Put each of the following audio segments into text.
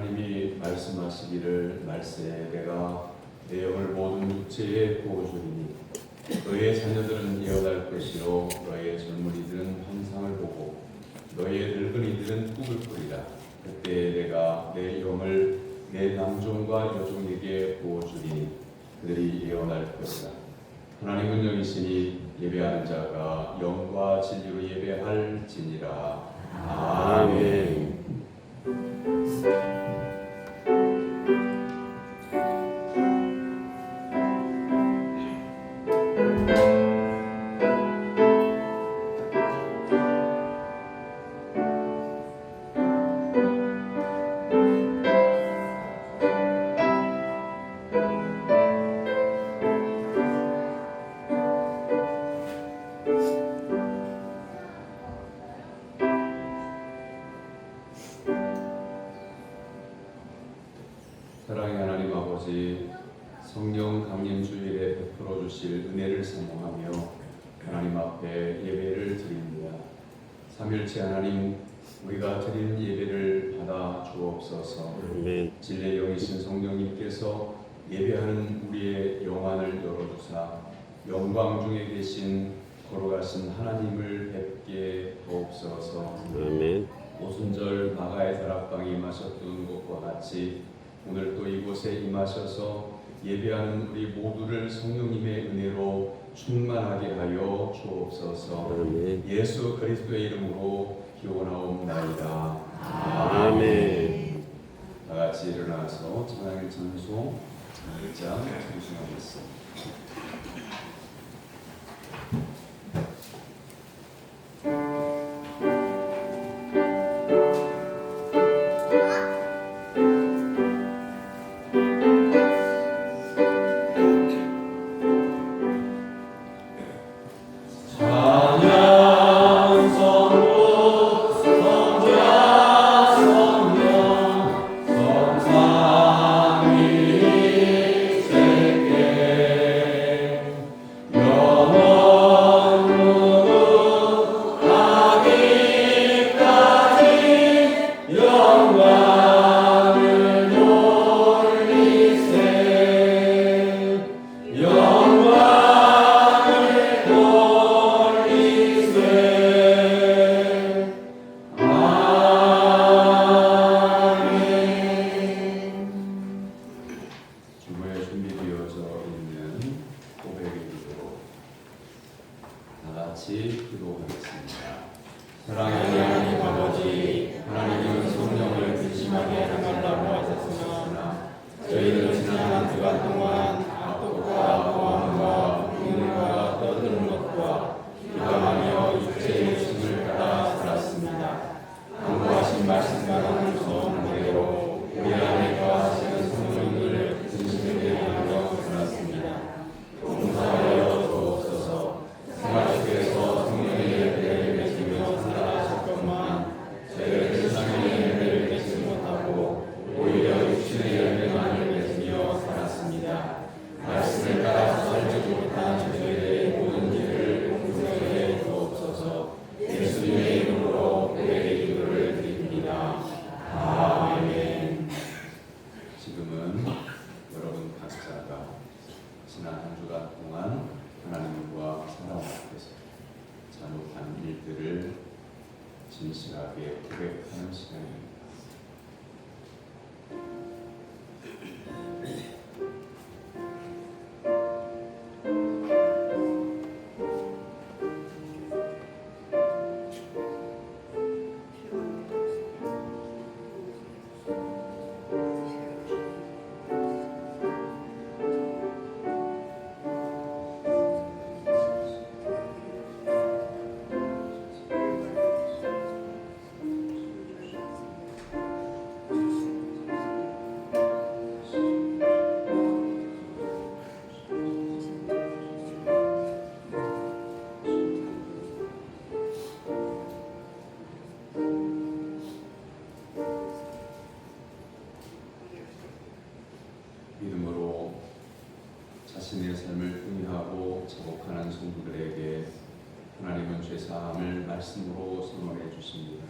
하나님이 말씀하시기를 말세 내가 내 영을 모든 육체에 부어주리니 너희의 자녀들은 예언할 것이요 너희의 젊은이들은 환상을 보고 너희의 늙은이들은 꿈을 꾸리라. 그때 내가 내 영을 내 남종과 여종에게 부어주리니 그들이 예언할 것이다. 하나님은 영이시니 예배하는 자가 영과 진리로 예배할지니라. 아멘. 사랑의 하나님 아버지, 성령 강림 주일에 베풀어 주실 은혜를 사모하며 하나님 앞에 예배를 드립니다. 삼일체 하나님, 우리가 드리는 예배를 받아 주옵소서. 진리의 영이신 성령님께서 예배하는 우리의 영안을 열어주사 영광 중에 계신 걸어가신 하나님을 뵙게 도옵소서. 오순절 마가의 다락방에 임하셨던 것과 같이 오늘 또 이곳에 임하셔서 예배하는 우리 모두를 성령님의 은혜로 충만하게 하여 주옵소서. 예수 그리스도의 이름으로 기원하옵나이다. 아멘. 다 같이 일어나서 찬양의 찬송 1장 찬송하겠습니다. 사랑하는 하나님 아버지, 하나님은 성령을 근심하게 하달라고 하셨으나 저희는 지난 한 주간 동안 악독과 고함과 눈물과 떠드는 것과 비방하며 육체의 욕심을 따라 살았습니다. 강구하신 말씀과 하나님의 은혜로 우리 안에 거하시는 성령을 근심하게 하며 살았습니다. 용서하여 주옵소서. 생활 속에서 성령의 예배를 맺으며 살아가셨건만 저희를 세상의 예배를 맺지 못하고 오히려 육신의 열매만을 맺으며 살았습니다. 말씀을 따라 살지 못한 저희의 모든 길을 용서해 주옵소서. 예수님의 이름으로 고백의 기도를 드립니다. 아멘. 지금은 여러분 각자가 지난 한 주간 동안 하나님과 살아온 앞에서 잘못한 일들을 진실하게 고백하는 시간입니다. 믿음으로 자신의 삶을 의하고 자복하는 성도들에게 하나님은 죄사함을 말씀으로 선언해 주십니다.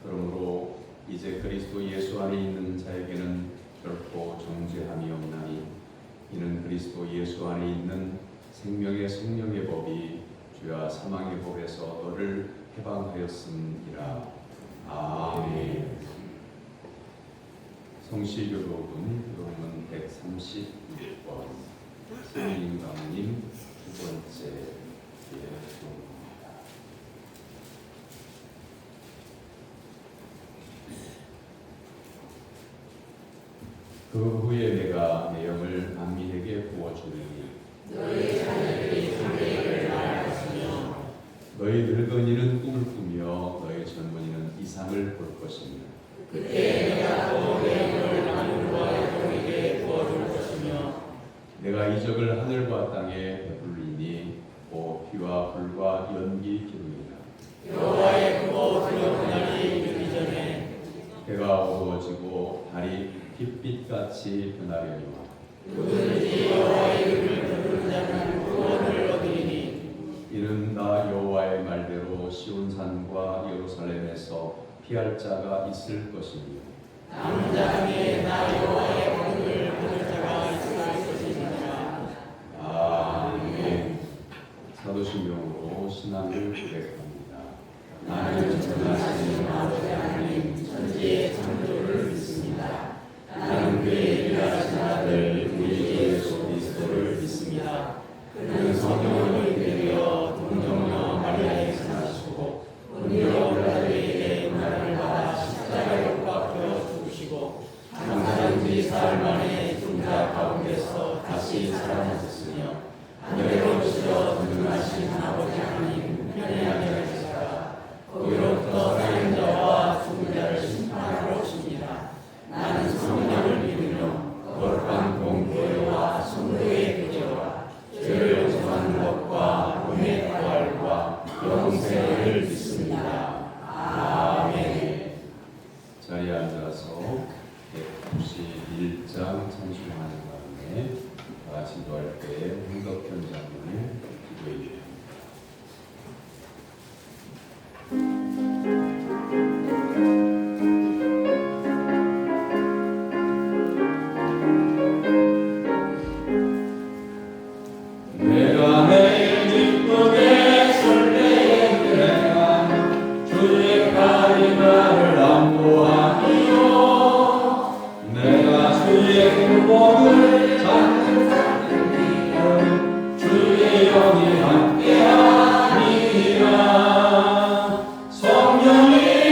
그러므로 이 이제 그리스도 예수 안에 있는 자에게는 결코 정죄함이 없나니 이는 그리스도 예수 안에 있는 생명의 성령의 법이 주야 사망의 법에서 너를 해방하였음이라. 아멘. 성실교도분 교문 131번 신인강님 두 번째 교문입니다. 그 후에 내가 내 영을 만민에게 부어주리니 너희 자녀들이 장래를 말하였으며 너희 늙은이는 꿈을 꾸며 너희 젊은이는 이상을 볼 것이며 그때 내가 또 내 영을 만민과 너희에게 부어줄 것이며 내가 이적을 하늘과 땅에 베풀리니 곧 피와 불과 연기 기름이라. 여호와의 크고 두려운 날이 이르기 전에 해가 어두워지고 달이 핏빛같이 변하려니와 누구든지 여호와의 이름을 부르는 자는 구원을 얻으리니 이는 나 여호와의 말대로 시온산과 예루살렘에서 피할 자가 있을 것이니 남자 중에 나 여호와의 법을 하는 자가 있을 것이니라. 아멘. 사도신경으로 신앙을 고백합니다. 나는 전하시는 아버지 하나님 천지의 창조를 믿습니다. 나는 그의 일하신 아들 우리 예수 그리스도를 믿습니다. 그는 성령을 입히려 동정녀 마리아에게 나시고 본디오 빌라도에게 고난을 받아 십자가에 못 박혀 죽으시고 장사한 뒤 사흘 만에 죽은 자 가운데서 다시 살아나셨으며 하늘에 오르시어 전능하신 아버지 하나님 편에 앉으시다가 거기로부터 살아있는 자와 죽은 자를 심판하러 오십니다. 나는 성령을 믿으며 거룩한 공교회와 성도의 교제와 죄를 용서하는 것과 몸의 부활과 영생을 믿습니다. 아멘. 자리에 앉아서 191장 찬송하는 가운데 다 같이 기도할 때에 흥덕현 장면을 기도해 주십니다. 성령이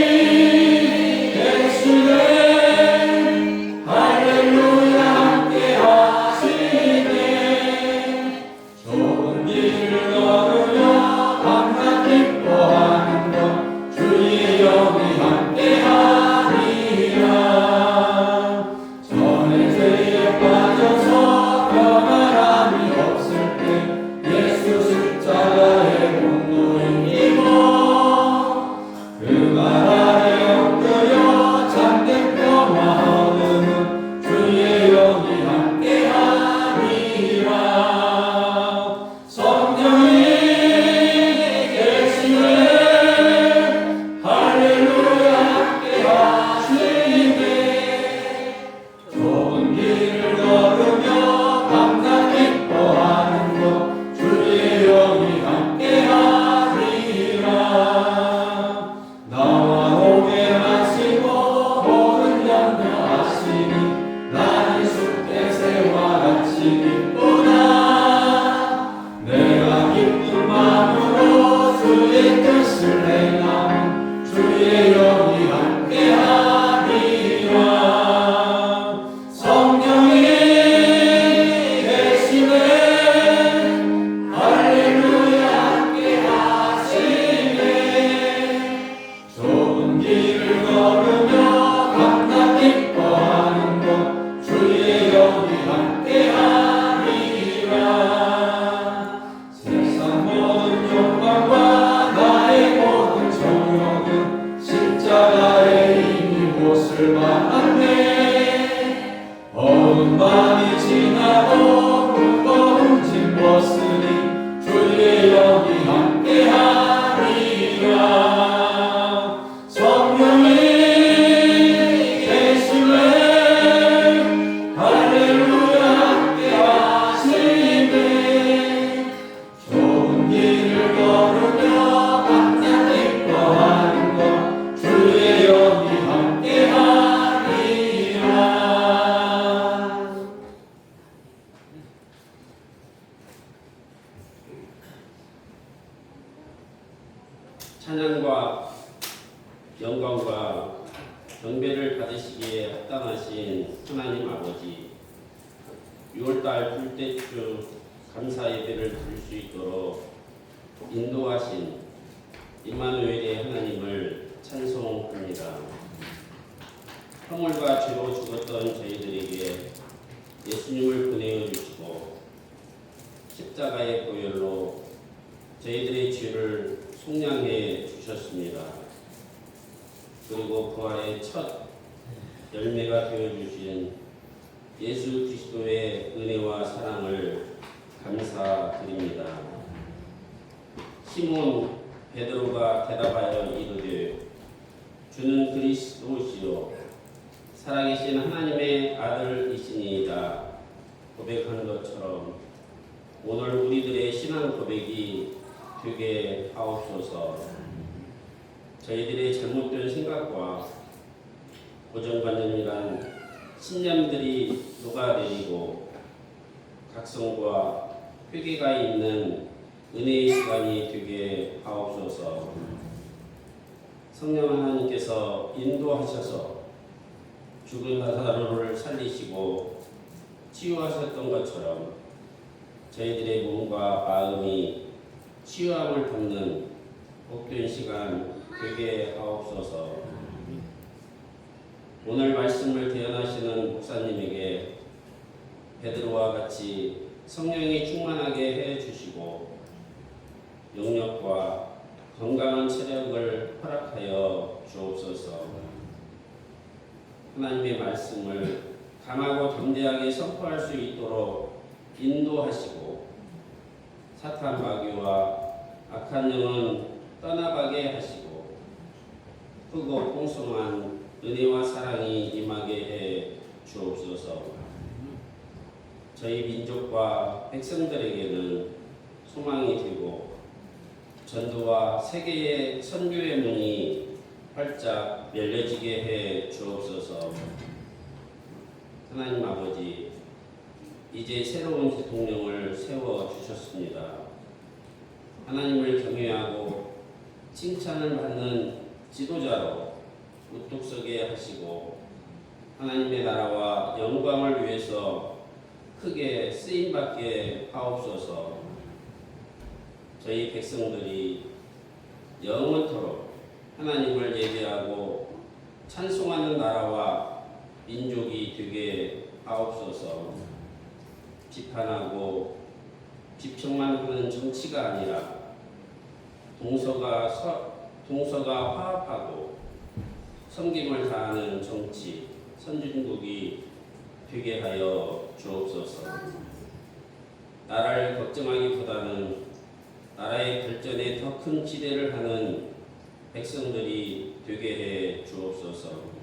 경배를 받으시기에 합당하신 하나님 아버지, 6월달 둘째주 감사 예배를 드릴 수 있도록 인도하신 임마누엘의 하나님을 찬송합니다. 허물과 죄로 죽었던 저희들에게 예수님을 보내어 주시고 십자가의 보혈로 저희들의 죄를 속량해 주셨습니다. 그리고 부활의 첫 열매가 되어 주신 예수 그리스도의 은혜와 사랑을 감사드립니다. 시몬 베드로가 대답하여 이르되 주는 그리스도시요 살아계신 하나님의 아들이시니이다 고백한 것처럼 오늘 우리들의 신앙 고백이 되게 하옵소서. 저희들의 잘못된 생각과 고정관념이란 신념들이 녹아내리고 각성과 회개가 있는 은혜의 시간이 되게 하옵소서. 성령 하나님께서 인도하셔서 죽은 나사로를 살리시고 치유하셨던 것처럼 저희들의 몸과 마음이 치유함을 받는 복된 시간 되게 하옵소서. 오늘 말씀을 대언하시는 목사님에게 베드로와 같이 성령이 충만하게 해 주시고 영력과 건강한 체력을 허락하여 주옵소서. 하나님의 말씀을 강하고 담대하게 선포할 수 있도록 인도하시고 사탄 마귀와 악한 영은 떠나가게 하시고 크고 풍성한 은혜와 사랑이 임하게 해 주옵소서. 저희 민족과 백성들에게는 소망이 되고 전도와 세계의 선교의 문이 활짝 열려지게 해 주옵소서. 하나님 아버지, 이제 새로운 대통령을 세워 주셨습니다. 하나님을 경외하고 칭찬을 받는 지도자로 우뚝 서게 하시고 하나님의 나라와 영광을 위해서 크게 쓰임받게 하옵소서. 저희 백성들이 영원토록 하나님을 예배하고 찬송하는 나라와 민족이 되게 하옵소서. 비판하고 비평만 하는 정치가 아니라 동서가 화합하고 섬김을 다하는 정치, 선진국이 되게 하여 주옵소서. 나라를 걱정하기보다는 나라의 발전에 더 큰 기대를 하는 백성들이 되게 해 주옵소서.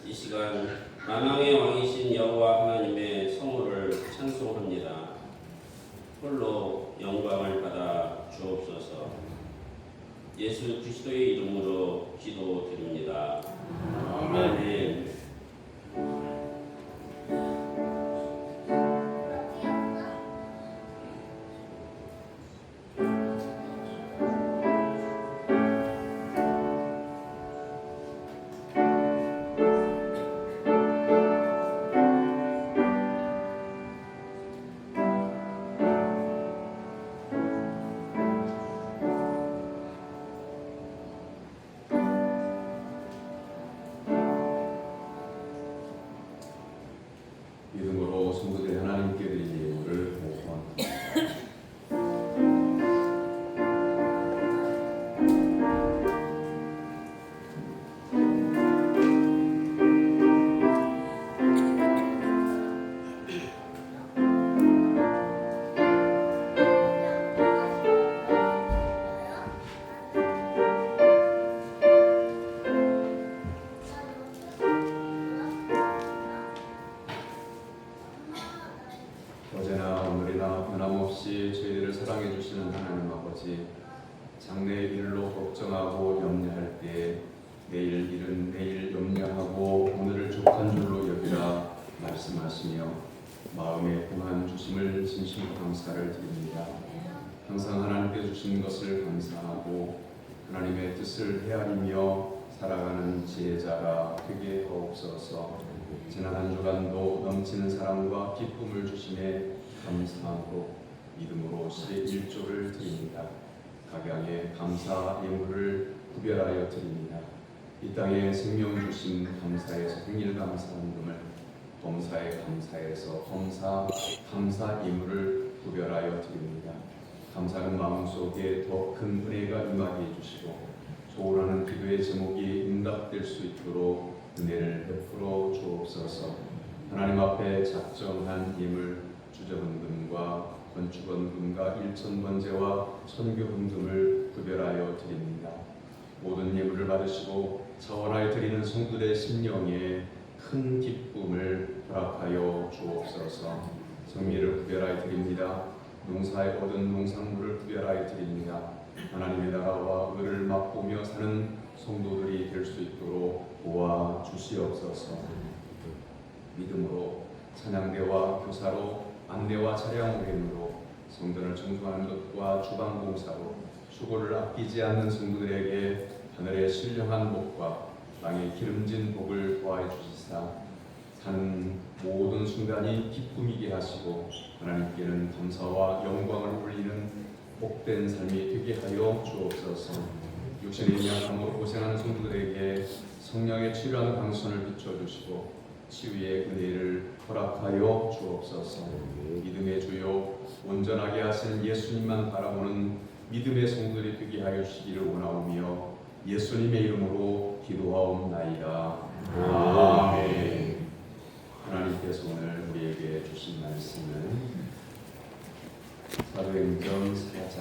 이 시간 만왕의 왕이신 여호와 하나님의 성호를 찬송합니다. 홀로 영광을 받아 주옵소서. 예수 그리스도의 이름으로 기도드립니다. 아멘. 믿음으로 성도들이 하나님께 드린 예물을 모험합니다. 어제나 오늘이나 변함없이 저희들을 사랑해 주시는 하나님 아버지, 장래의 일로 걱정하고 염려할 때 내일 일은 내일 염려하고 오늘을 족한 줄로 여기라 말씀하시며 마음에 평안 주심을 진심으로 감사를 드립니다. 항상 하나님께 주신 것을 감사하고 하나님의 뜻을 헤아리며 살아가는 지혜자가 되게 하옵소서. 지난 한 주간도 넘치는 사랑과 기쁨을 주심에 감사하고 믿음으로 시의 1조를 드립니다. 각양의 감사 예물을 구별하여 드립니다. 이 땅에 생명 주신 감사에서 생일 감사헌금을, 범사의 감사에서 범사 감사 예물을 구별하여 드립니다. 감사하는 마음속에 더 큰 은혜가 임하게 해주시고 소원하는 기도의 제목이 응답될 수 있도록 은혜를 베풀어 주옵소서. 하나님 앞에 작정한 예물 주저헌금과 건축헌금과 일천번제와 선교헌금을 구별하여 드립니다. 모든 예물을 받으시고 차원하여 드리는 성도들의 심령에 큰 기쁨을 허락하여 주옵소서. 성미를 구별하여 드립니다. 농사에 얻은 농산물을 구별하여 드립니다. 하나님의 나라와 의를 맛보며 사는 성도들이 될 수 있도록 도와 주시옵소서. 믿음으로 찬양대와 교사로 안내와 차량 오행으로 성전을 청소하는 것과 주방 봉사로 수고를 아끼지 않는 성도들에게 하늘의 신령한 복과 땅의 기름진 복을 더하여 주시사 사는 모든 순간이 기쁨이게 하시고 하나님께는 감사와 영광을 올리는 복된 삶이 되게 하여 주옵소서. 육신의 양함으로 고생하는 성도들에게 성령의 치유하는 강선을 비춰주시고 치유의 은혜를 허락하여 주옵소서. 믿음의 주요 온전하게 하시는 예수님만 바라보는 믿음의 성도들이 되게 하여 주시기를 원하오며 예수님의 이름으로 기도하옵나이다. 아멘. 하나님께서 오늘 우리에게 주신 말씀은 사도행전 4장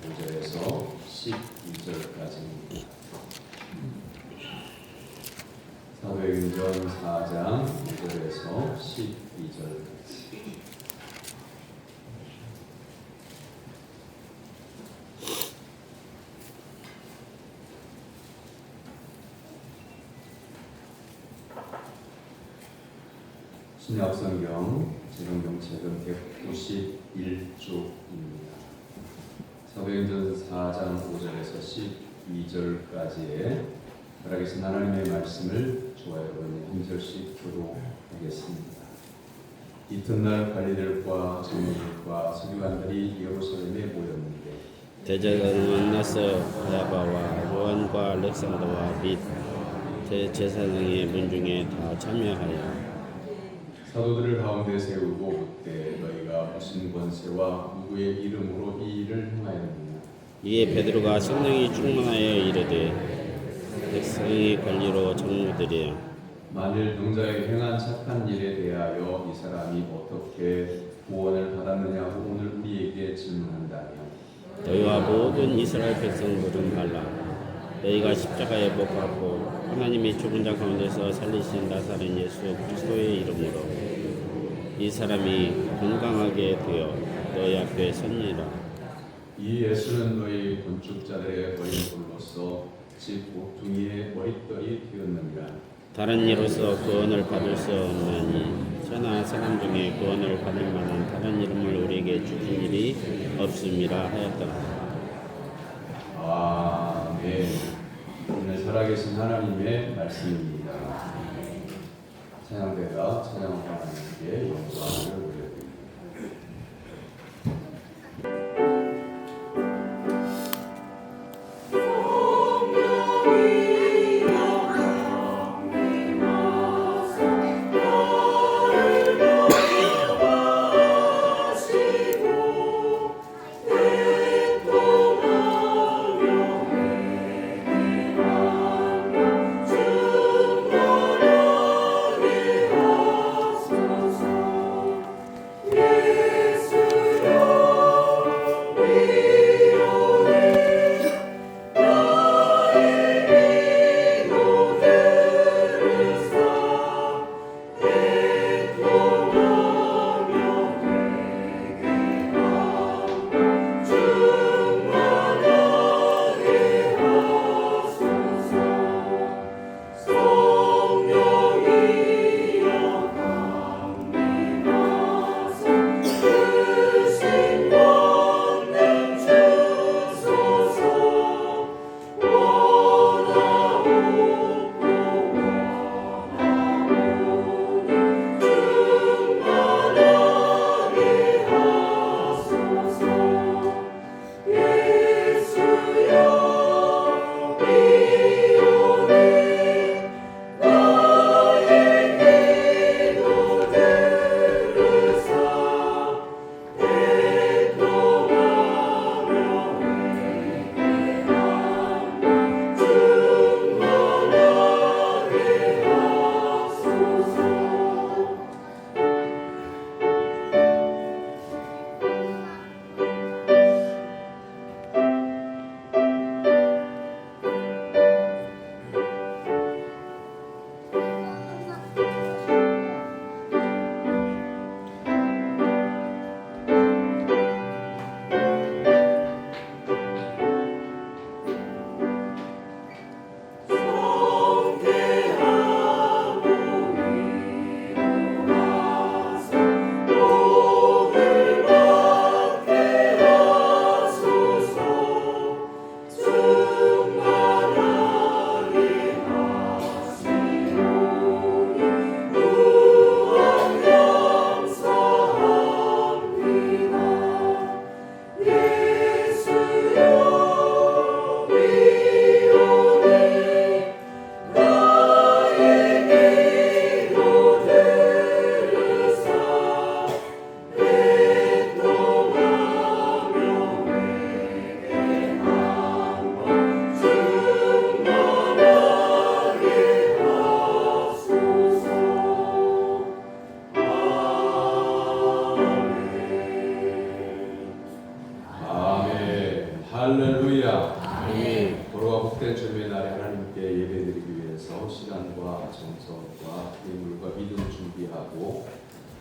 5절에서 12절까지입니다. 사도행전 4장 5절에서 12절까지. 신약성경 재정경책은 191쪽입니다. 사도행전 4장 5절에서 12절까지의 살아계신 하나님의 말씀을 저와 여러분이 한 절씩 교독하겠습니다. 이튿날 관리들과 장로들과 서기관들이 예루살렘에 모였는데 대제사장을 만나서 바나바와 요한과 알렉산더와 및 대제사장의 문중에 다 참여하여 사도들을 가운데 세우고 묻되 너희가 무슨 권세와 누구의 이름으로 이 일을 행하였느냐. 이에 베드로가 성령이 충만하여 이르되 백성의 권리로 장로들이여 만일 병자에게 행한 착한 일에 대하여 이 사람이 어떻게 구원을 받았느냐고 오늘 우리에게 질문한다며 너희와 모든 이스라엘 백성들은 알라. 너희가 십자가에 못 박고 하나님이 죽은 자 가운데서 살리신 나사렛 예수 그리스도의 이름으로 이 사람이 건강하게 되어 너희 앞에 섰니라. 이 예수는 너희 건축자들의 버린 돌로서 집 모퉁이의 머릿돌이 되었느니라. 다른 이로서 구원을 받을 수 없나니 저나 사람 중에 구원을 받을 만한 다른 이름을 우리에게 주신 일이 없음이라 하였더라. 아멘. 오늘 살아계신 하나님의 말씀입니다. 찬양대가 찬양하는 하나님께 영광을 올려드립니다.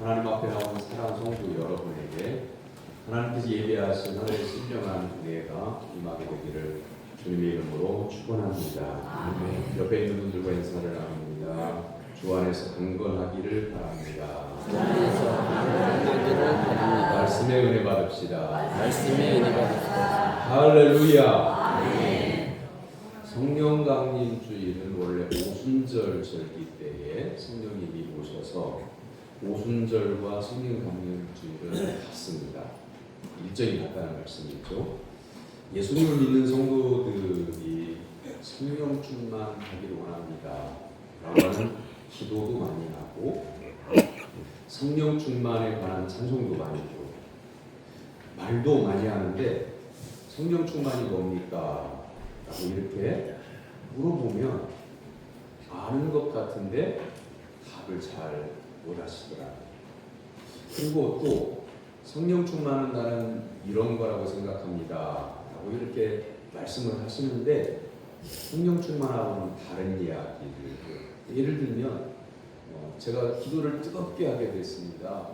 하나님 앞에 나온 사랑 성도 여러분에게 하나님께서 예배하신 하늘의 신령한 은혜가 임하게 되기를 주님의 이름으로 축원합니다. 옆에 있는 분들과 인사를 나눕니다. 주 안에서 강건하기를 바랍니다. 말씀의 은혜 받읍시다. 말씀의 은혜 받으시다. 할렐루야. 성령 강림 주일은 원래 오순절 절기 때에 성령님이 오셔서 오순절과 성령 강림 주일은 같습니다. 일정이 같다는 말씀이죠. 예수님을 믿는 성도들이 성령 충만하기를 원합니다. 라고 하는 기도도 많이 하고 성령 충만에 관한 찬송도 많이 하고 말도 많이 하는데 성령 충만이 뭡니까? 라고 이렇게 물어보면 아는 것 같은데 답을 잘 못하시더라고요. 그리고 또 성령 충만은 나는 이런 거라고 생각합니다. 라고 이렇게 말씀을 하시는데 성령 충만하고는 다른 이야기를 예를 들면 제가 기도를 뜨겁게 하게 됐습니다.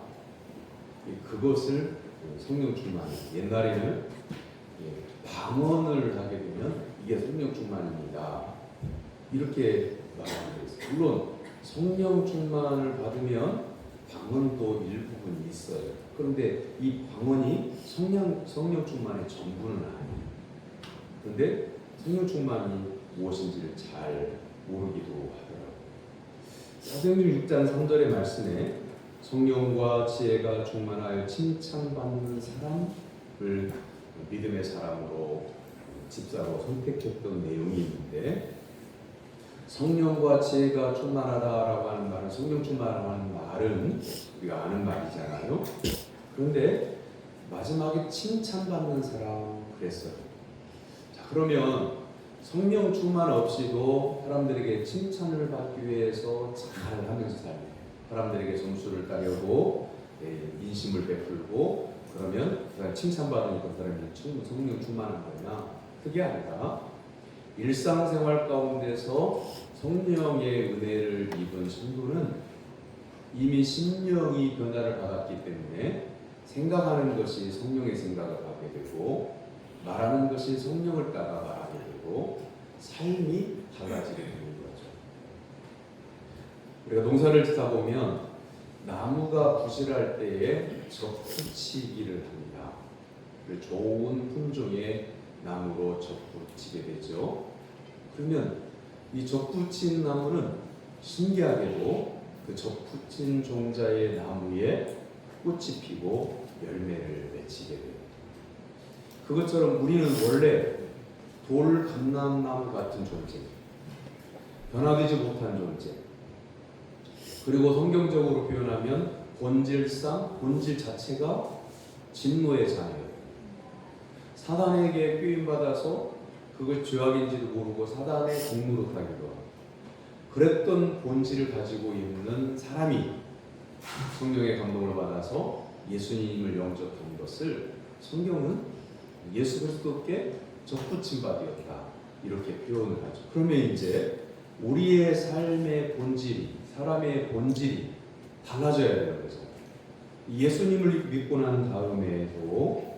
그것을 성령 충만. 옛날에는 방언을 하게 되면 이게 성령 충만입니다. 이렇게 말하는 거예요. 물론 성령 충만을 받으면 방언도 일부분 있어요. 그런데 이 방언이 성령 충만의 전부는 아니에요. 그런데 성령 충만이 무엇인지를 잘 모르기도 하더라고요. 사도행전 6장 3절의 말씀에 성령과 지혜가 충만하여 칭찬받는 사람을 믿음의 사람으로 집사로 선택했던 내용이 있는데 성령과 지혜가 충만하다라고 하는 말은 성령 충만하는 말은 우리가 아는 말이잖아요. 그런데 마지막에 칭찬받는 사람 그랬어요. 자, 그러면 성령 충만 없이도 사람들에게 칭찬을 받기 위해서 잘 하면서 살아요. 사람들에게 점수를 따려고 인심을 베풀고 그러면 칭찬받으니까 그 사람이 성령 충만한 거냐? 그게 아니라 일상생활 가운데서 성령의 은혜를 입은 신부는 이미 심령이 변화를 받았기 때문에 생각하는 것이 성령의 생각을 하게 되고 말하는 것이 성령을 따라 말하게 되고 삶이 달라지게 되는 거죠. 우리가 농사를 짓다 보면 나무가 부실할 때에 접붙이기를 합니다. 좋은 품종의 나무로 접붙이게 되죠. 그러면 이 접붙인 나무는 신기하게도 그 접붙인 종자의 나무에 꽃이 피고 열매를 맺히게 돼요. 그것처럼 우리는 원래 돌 감람나무 같은 존재, 변화되지 못한 존재. 그리고 성경적으로 표현하면 본질상 본질 자체가 진노의 자녀예요. 사단에게 쓰임받아서 그걸 죄악인지도 모르고 사단의 동무로 타기도 하고 그랬던 본질을 가지고 있는 사람이 성령의 감동을 받아서 예수님을 영접한 것을 성경은 예수 그리스도께 접붙임 바 되었다 이렇게 표현을 하죠. 그러면 이제 우리의 삶의 본질이 사람의 본질이 달라져야 되는 거죠. 예수님을 믿고 난 다음에도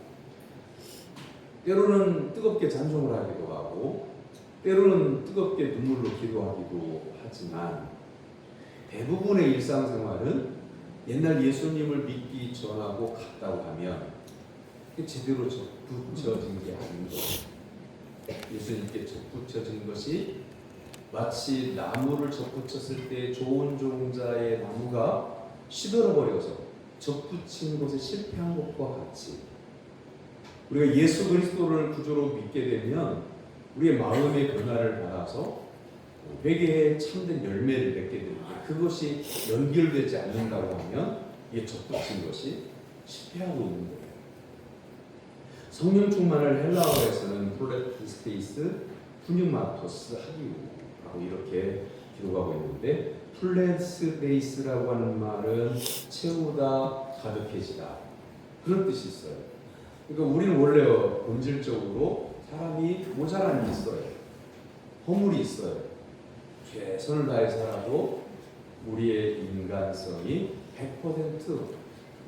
때로는 뜨겁게 찬송을 하기도 하고 때로는 뜨겁게 눈물로 기도하기도 하지만 대부분의 일상생활은 옛날 예수님을 믿기 전하고 같다고 하면 제대로 접붙여진 게 아닌 거예요. 예수님께 접붙여진 것이 마치 나무를 접붙였을 때 좋은 종자의 나무가 시들어버려서 접붙인 곳에 실패한 것과 같이 우리가 예수 그리스도를 구주로 믿게 되면 우리의 마음의 변화를 받아서 회개에 참된 열매를 맺게 되는데 그것이 연결되지 않는다고 하면 이게 접붙인 것이 실패하고 있는 거예요. 성령 충만을 헬라어에서는 플레티스테이스 푸뉴마토스 하기우라고 이렇게 기록하고 있는데 플레스데이스라고 하는 말은 채우다, 가득해지다 그런 뜻이 있어요. 그러니까 우리는 원래 본질적으로 사람이 모자람이 있어요. 허물이 있어요. 최선을 다해 살아도 우리의 인간성이 100%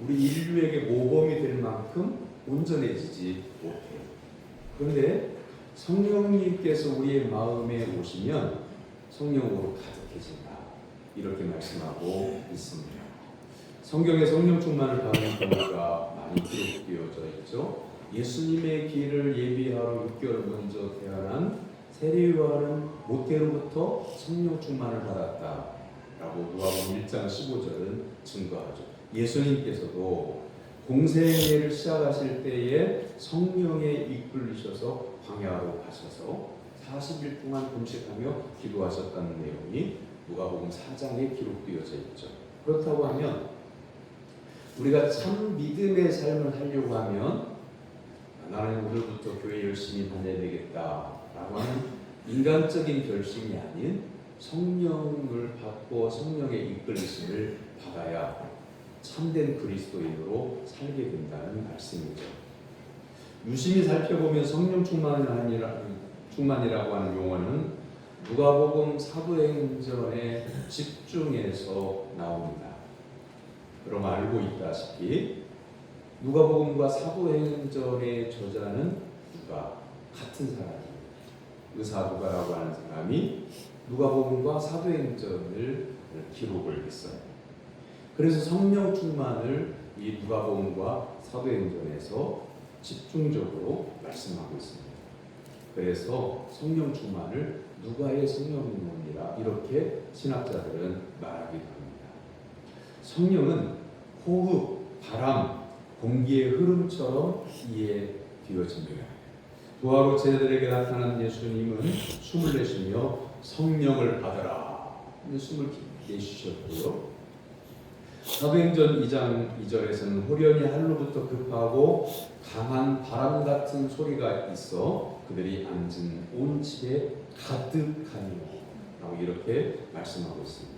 우리 인류에게 모범이 될 만큼 온전해지지 못해요. 그런데 성령님께서 우리의 마음에 오시면 성령으로 가득해진다. 이렇게 말씀하고 있습니다. 성경에 성령 충만을 받는 경우가 많이 기록되어져 있죠. 예수님의 길을 예비하러 6개월 먼저 태어난 세례요한은 모태로부터 성령 충만을 받았다. 라고 누가복음 1장 15절은 증거하죠. 예수님께서도 공생애를 시작하실 때에 성령에 이끌리셔서 광야로 가셔서 40일 동안 금식하며 기도하셨다는 내용이 누가복음 4장에 기록되어져 있죠. 그렇다고 하면 우리가 참 믿음의 삶을 하려고 하면 나는 오늘부터 교회 열심히 다녀야 되겠다라고 하는 인간적인 결심이 아닌 성령을 받고 성령의 이끌리심을 받아야 참된 그리스도인으로 살게 된다는 말씀이죠. 유심히 살펴보면 성령 충만이라고 하는 용어는 누가복음 사도행전에 집중해서 나옵니다. 그럼 알고 있다시피 누가복음과 사도행전의 저자는 누가? 같은 사람입니다. 의사 누가라고 하는 사람이 누가복음과 사도행전을 기록을 했어요. 그래서 성령 충만을 이 누가복음과 사도행전에서 집중적으로 말씀하고 있습니다. 그래서 성령 충만을 누가의 성령님이라 이렇게 신학자들은 말하기도 합니다. 성령은 호흡, 바람, 공기의 흐름처럼 이해되어집니다. 부활후 제자들에게 나타난 예수님은 숨을 내쉬며 성령을 받으라 숨을 내쉬셨고요. 사도행전 2장 2절에서는 호련히 하늘로부터 급하고 강한 바람 같은 소리가 있어 그들이 앉은 온 집에 가득하니 라고 이렇게 말씀하고 있습니다.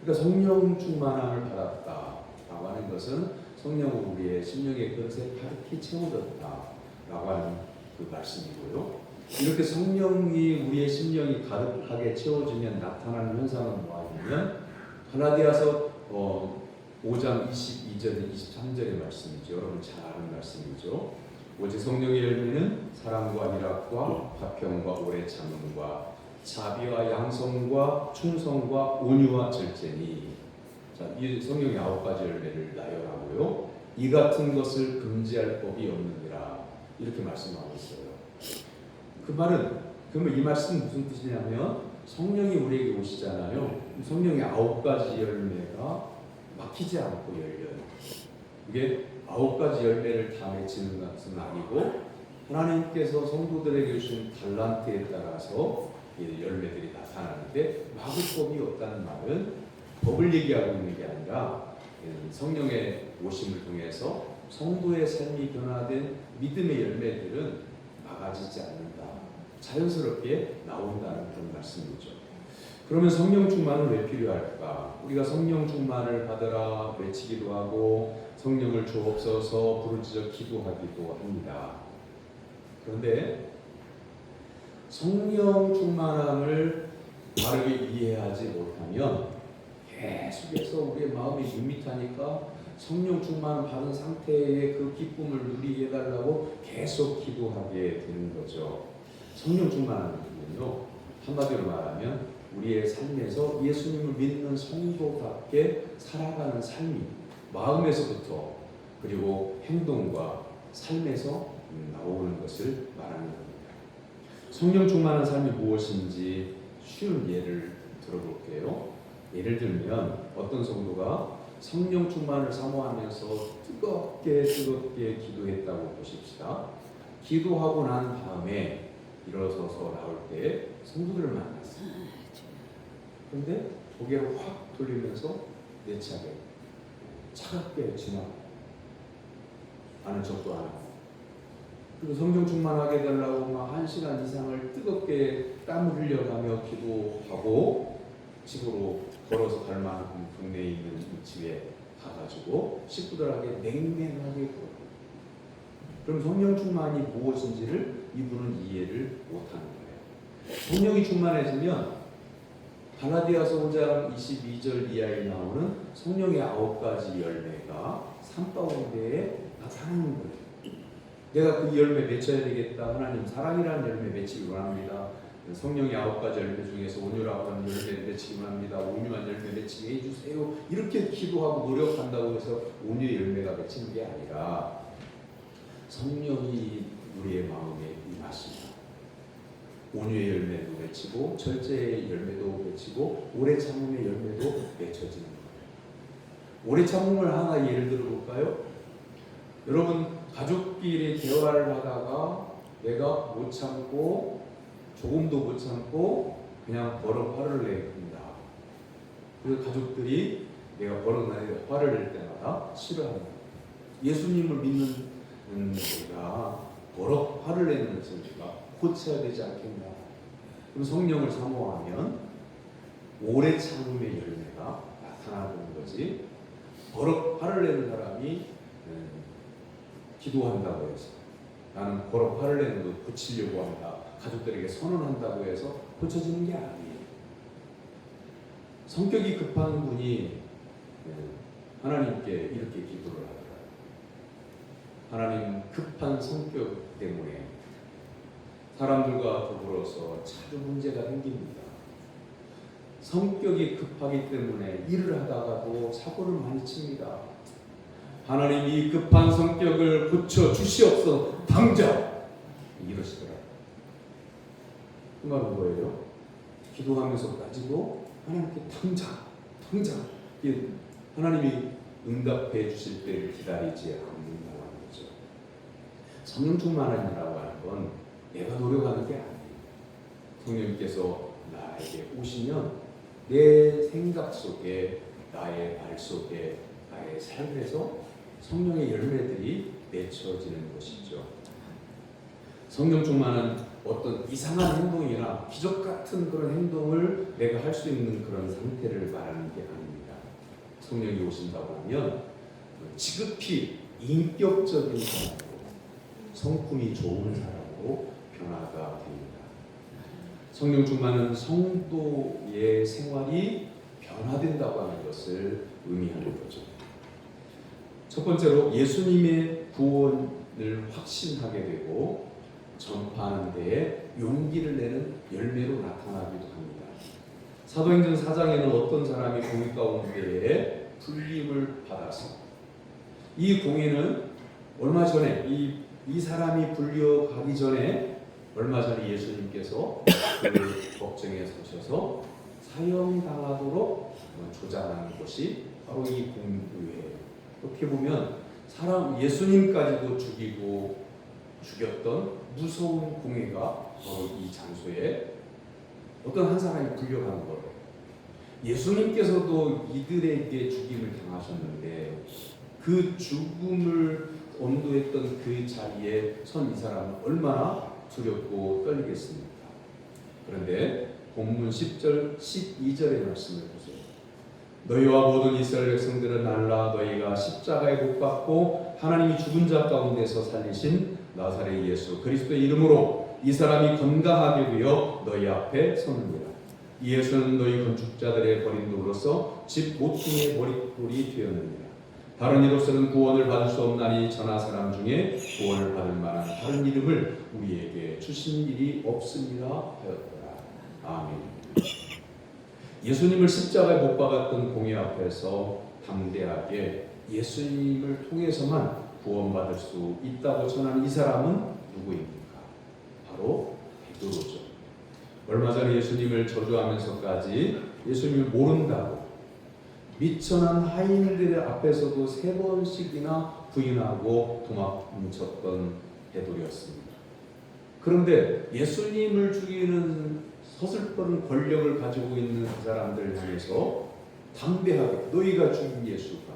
그러니까 성령 충만함을 받았다라고 하는 것은 성령으로 우리의 심령의 그릇에 가득히 채워졌다라고 하는 그 말씀이고요. 이렇게 성령이 우리의 심령이 가득하게 채워지면 나타나는 현상은 뭐냐면 갈라디아서 5장 22절 23절의 말씀이죠. 여러분 잘 아는 말씀이죠. 오직 성령의 열매는 사랑과 희락과 화평과 오래 참음과 자비와 양성과 충성과 온유와 절제니. 자, 이 성령의 9가지 열매를 나열하고요. 이 같은 것을 금지할 법이 없느니라. 이렇게 말씀하고 있어요. 그 말은 그러면 이 말씀은 무슨 뜻이냐면 성령이 우리에게 오시잖아요. 성령의 9가지 열매가 막히지 않고 열려요. 이게 9가지 열매를 다 맺히는 것은 아니고 하나님께서 성도들에게 주신 달란트에 따라서 열매들이 나타나는데 막을 법이 없다는 말은 법을 얘기하고 있는 게 아니라 성령의 오심을 통해서 성도의 삶이 변화된 믿음의 열매들은 막아지지 않는다. 자연스럽게 나온다는 그런 말씀이죠. 그러면 성령 충만은 왜 필요할까? 우리가 성령 충만을 받으라 외치기도 하고 성령을 주옵소서 부르짖어 기도하기도 합니다. 그런데 성령 충만함을 바르게 이해하지 못하면 계속해서 우리의 마음이 밋밋하니까 성령 충만을 받은 상태의 그 기쁨을 누리게 해달라고 계속 기도하게 되는 거죠. 성령 충만은요, 한마디로 말하면 우리의 삶에서 예수님을 믿는 성도답게 살아가는 삶이 마음에서부터 그리고 행동과 삶에서 나오는 것을 말하는 겁니다. 성령 충만한 삶이 무엇인지 쉬운 예를 들어볼게요. 예를 들면 어떤 성도가 성령 충만을 사모하면서 뜨겁게 기도했다고 보십시다. 기도하고 난 다음에 일어서서 나올 때 성도들을 만났어요. 그런데 고개를 확 돌리면서 내 차례 차갑게 지나고 아는 척도 안 하고 그리고 성령 충만하게 해달라고 막 1시간 이상을 뜨겁게 땀을 흘려가며 기도하고 집으로 걸어서 갈 만큼 동네에 있는 집에 가가지고 식구들에게 냉랭하게 굴어요. 그럼 성령 충만이 무엇인지를 이분은 이해를 못하는 거예요. 성령이 충만해지면 갈라디아서 5장 22절 이하에 나오는 성령의 9가지 열매가 삶 가운데에 나타나는 거예요. 내가 그 열매 맺혀야 되겠다. 하나님 사랑이라는 열매 맺히기 원합니다. 성령의 9가지 열매 중에서 온유라고 하는 열매 맺히기 원합니다. 온유한 열매 맺히게 해주세요. 이렇게 기도하고 노력한다고 해서 온유의 열매가 맺히는 게 아니라 성령이 우리의 마음에 임하십니다. 온유의 열매도 맺히고 절제의 열매도 맺히고 오래 참음의 열매도 맺혀지는 거예요. 오래 참음을 하나 예를 들어 볼까요? 여러분 가족끼리 대화를 하다가 내가 못 참고 조금도 못 참고 그냥 버럭 화를 냅니다. 그래서 가족들이 내가 버럭 화를 낼 때마다 싫어합니다. 예수님을 믿는 우리가 버럭 화를 내는 것을 우리가 고쳐야 되지 않겠나. 그럼 성령을 사모하면 오래 참음의 열매가 나타나는 거지. 버럭 화를 내는 사람이 기도한다고 해서 나는 버럭 화를 내는 거 고치려고 한다. 가족들에게 선언한다고 해서 고쳐지는 게 아니에요. 성격이 급한 분이 하나님께 이렇게 기도를 하더라고요. 하나님 급한 성격 때문에 사람들과 더불어서 자주 문제가 생깁니다. 성격이 급하기 때문에 일을 하다가도 사고를 많이 칩니다. 하나님 이 급한 성격을 고쳐 주시옵소서 당장 이러시더라고요. 그 말은 뭐예요? 기도하면서까지도 하나님께 당장 하나님이 응답해 주실 때를 기다리지 않는다는 거죠. 성령 충만이라고 하는 건 내가 노력하는 게 아니에요. 성령님께서 나에게 오시면 내 생각 속에 나의 말 속에 나의 삶에서 성령의 열매들이 맺혀지는 것이죠. 성령 충만은 어떤 이상한 행동이나 기적 같은 그런 행동을 내가 할 수 있는 그런 상태를 말하는 게 아닙니다. 성령이 오신다고 하면 지극히 인격적인 사람으로 성품이 좋은 사람으로 변화가 됩니다. 성령 충만은 성도의 생활이 변화된다고 하는 것을 의미하는 거죠. 첫 번째로 예수님의 구원을 확신하게 되고 전파하는 데에 용기를 내는 열매로 나타나기도 합니다. 사도행전 4장에는 어떤 사람이 공회 가운데에 불림을 받아서 이 공회는 얼마 전에 이 사람이 불려가기 전에 얼마 전에 예수님께서 그 법정에 서셔서 사형당하도록 조장한 것이 바로 이 공회예요. 어떻게 보면 예수님까지도 죽였던 무서운 공회가 바로 이 장소에 어떤 한 사람이 불려가는 거예요. 예수님께서도 이들에게 죽임을 당하셨는데 그 죽음을 언도했던 그 자리에 선 이 사람은 얼마나 두렵고 떨리겠습니까? 그런데 본문 10절, 12절의 말씀을 보세요. 너희와 모든 이스라엘 백성들은 알라. 너희가 십자가에 못 박고 하나님이 죽은 자 가운데서 살리신 나사렛 예수 그리스도의 이름으로 이 사람이 건강하게 되어 너희 앞에 서느니라. 이 예수는 너희 건축자들의 버린 돌로서 집 모퉁이의 머릿돌이 되었느니라. 다른 이로서는 구원을 받을 수 없나니 전하 사람 중에 구원을 받을 만한 다른 이름을 우리에게 주신 일이 없음이라 하였더라. 아멘. 예수님을 십자가에 못 박았던 공회 앞에서 담대하게 예수님을 통해서만 구원받을 수 있다고 전하는 이 사람은 누구입니까? 바로 베드로죠. 얼마 전에 예수님을 저주하면서까지 예수님을 모른다고 미천한 하인들 앞에서도 3번씩이나 부인하고 도망쳤던 베드로였습니다. 그런데 예수님을 죽이는 서슬퍼른 권력을 가지고 있는 그 사람들을 향해서 담대하게 너희가 죽인 예수가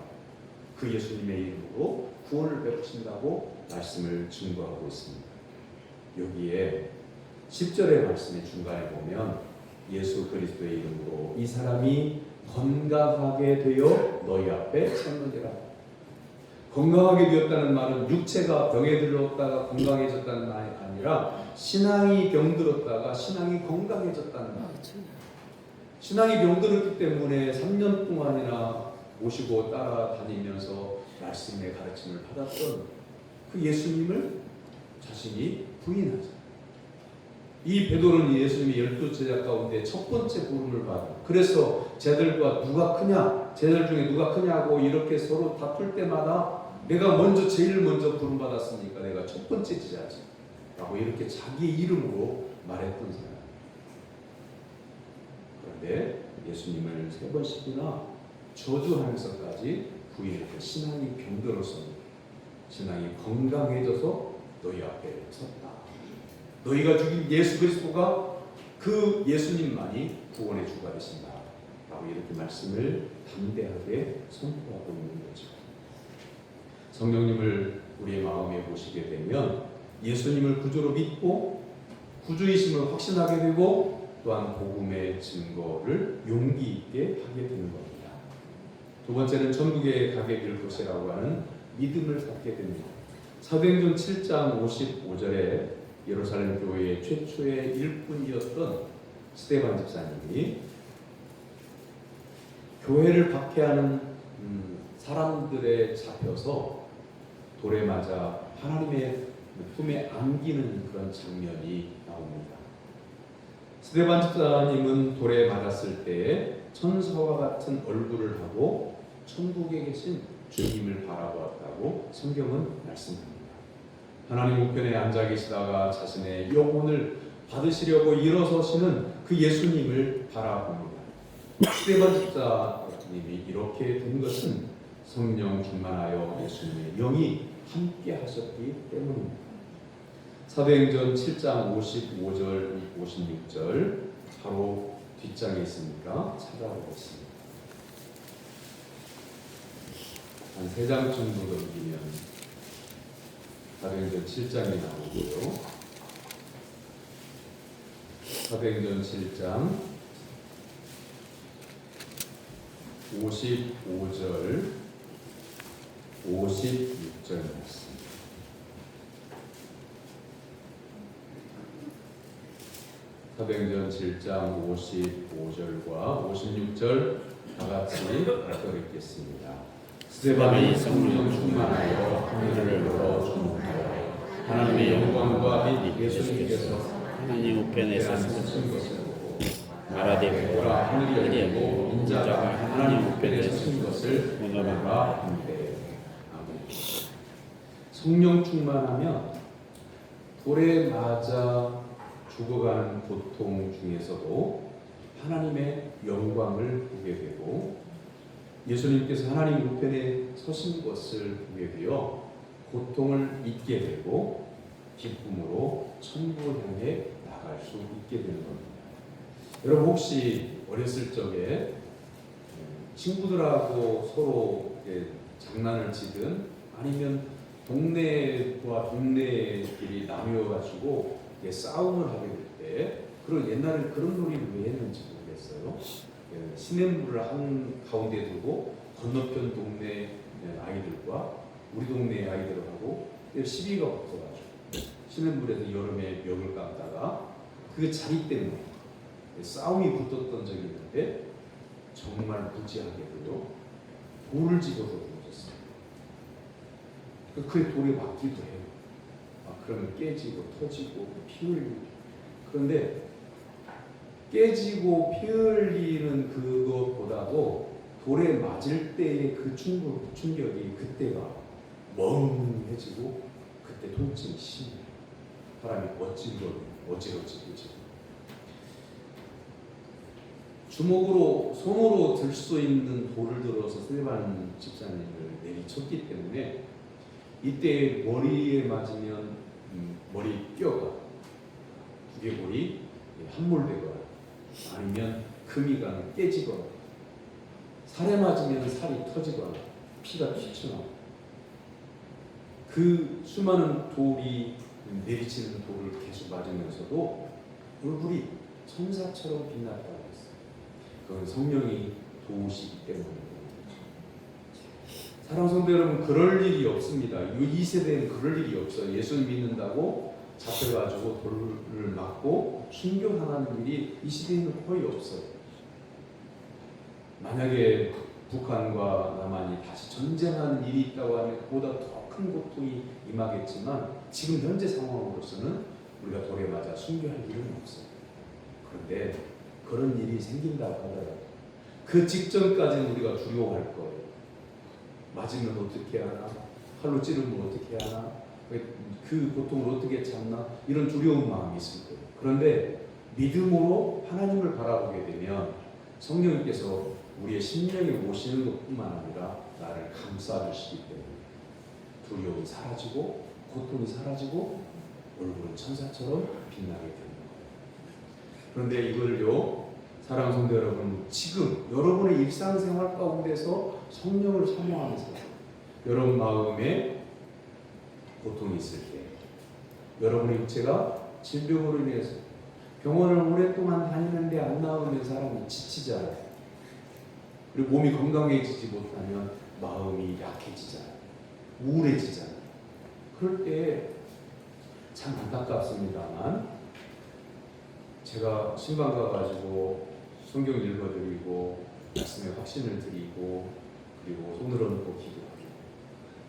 그 예수님의 이름으로 구원을 베푸신다고 말씀을 증거하고 있습니다. 여기에 10절의 말씀의 중간에 보면 예수 그리스도의 이름으로 이 사람이 건강하게 되어 너희 앞에 섰느니라. 건강하게 되었다는 말은 육체가 병에 들었다가 건강해졌다는 말이 아니라 신앙이 병들었다가 신앙이 건강해졌다는 말. 신앙이 병들었기 때문에 3년 동안이나 모시고 따라다니면서 말씀의 가르침을 받았던 그 예수님을 자신이 부인하죠. 이 베드로는 예수님이 12 제자 가운데 첫 번째 부름을 받아. 그래서 쟤들과 누가 크냐, 쟤들 중에 누가 크냐고 이렇게 서로 다툴 때마다 내가 제일 먼저 부름 받았으니까 내가 첫 번째 제자지 라고 이렇게 자기 이름으로 말했던 사람. 그런데 예수님을 3번씩이나 저주하면서까지 부인했고, 신앙이 병들었습니다. 신앙이 건강해져서 너희 앞에 섰다. 너희가 죽인 예수 그리스도가 그 예수님만이 구원의 주가 되신다 라고 이렇게 말씀을 담대하게 선포하고 있는 거죠. 성령님을 우리의 마음에 모시게 되면 예수님을 구주로 믿고 구주이심을 확신하게 되고 또한 복음의 증거를 용기 있게 하게 되는 겁니다. 두 번째는 천국에 가게 될 것이라고 하는 믿음을 갖게 됩니다. 사도행전 7장 55절에 예루살렘 교회의 최초의 일꾼이었던 스데반 집사님이 교회를 박해하는 사람들에 잡혀서 돌에 맞아 하나님의 품에 안기는 그런 장면이 나옵니다. 스데반 집사님은 돌에 맞았을 때 천사와 같은 얼굴을 하고 천국에 계신 주님을 바라보았다고 성경은 말씀합니다. 하나님 우편에 앉아 계시다가 자신의 영혼을 받으시려고 일어서시는 그 예수님을 바라봅니다. 스데반 집사님이 이렇게 된 것은 성령 충만하여 예수님의 영이 함께 하셨기 때문입니다. 사도행전 7장 55절, 56절 바로 뒷장에 있으니까 찾아보겠습니다. 한 3장 정도 넘기면 사도행전 7장이 나오고요. 사도행전 7장 55절, 56절 말씀. 사도행전 7장 55절과 56절 다 같이 읽겠습니다. 스데반이 성령 충만하여 하늘을 열어 주목하여 하나님의 영광과 및 예수님께서 하나님 우편에 서신 것을 보고 말하되 보라 하늘이 열리고 인자가 하나님 우편에 서신 것을 보노라 하는데. 아멘. 성령 충만하면 돌에 맞아 죽어가는 고통 중에서도 하나님의 영광을 보게 되고 예수님께서 하나님 우편에 서신 것을 보게 되어 고통을 잊게 되고 기쁨으로 천국을 향해 나갈 수 있게 되는 겁니다. 여러분 혹시 어렸을 적에 친구들하고 서로 장난을 치든 아니면 동네와 동네끼리 나뉘어가지고 싸움을 하게 될 때, 그리고 옛날에 그런 놀이를 왜 했는지 모르겠어요. 시냇물을 한 가운데 두고 건너편 동네 아이들과 우리 동네 아이들하고 시비가 붙어가지고 시냇물에서 여름에 멱을 감다가 그 자리 때문에 싸움이 붙었던 적이 있는데 정말 무지하게도요 돌을 집어서 던졌어요. 그 돌에 맞기도 해요. 그러면 깨지고 터지고 피 흘리고. 그런데 깨지고 피 흘리는 그것보다도 돌에 맞을 때의 그 충격이 그때가 멍해지고 그때 통증이 심해요. 사람이 어지러지고 주먹으로 손으로 들 수 있는 돌을 들어서 스데반 집사님을 내리쳤기 때문에 이때 머리에 맞으면 머리 뼈가 두개골이 함몰되거나 아니면 금이가 깨지거나 살에 맞으면 살이 터지거나 피가 튀쳐나오고 그 수많은 돌이 내리치는 돌을 계속 맞으면서도 얼굴이 천사처럼 빛났다고 했어요. 그건 성령이 도우시기 때문입니다. 사랑하는 성도 여러분, 그럴 일이 없습니다. 이 세대는 그럴 일이 없어요. 예수를 믿는다고 잡혀가지고 돌을 맞고 순교당하는 일이 이 시대에는 거의 없어요. 만약에 북한과 남한이 다시 전쟁하는 일이 있다고 하면 그보다 더 큰 고통이 임하겠지만 지금 현재 상황으로서는 우리가 돌에 맞아 순교할 일은 없어요. 그런데 그런 일이 생긴다고 하더라도 그 직전까지는 우리가 두려워할 거예요. 맞으면 어떻게 하나? 칼로 찌르면 어떻게 하나? 그 고통을 어떻게 참나? 이런 두려운 마음이 있을 거예요. 그런데 믿음으로 하나님을 바라보게 되면 성령님께서 우리의 심령에 오시는 것뿐만 아니라 나를 감싸주시기 때문에 두려움이 사라지고 고통이 사라지고 얼굴은 천사처럼 빛나게 되는 거예요. 그런데 이걸요, 사랑하는 성도 여러분, 지금 여러분의 일상생활 가운데서 성령을 사모하면서 여러분 마음에 고통이 있을 때, 여러분의 육체가 질병으로 인해서 병원을 오랫동안 다니는데 안 나오면 사람이 지치잖아요. 그리고 몸이 건강해지지 못하면 마음이 약해지잖아요. 우울해지잖아요. 그럴 때 참 안타깝습니다만 제가 신방 가가지고 성경 읽어드리고 말씀에 확신을 드리고 그리고 손을 얹고 기도하고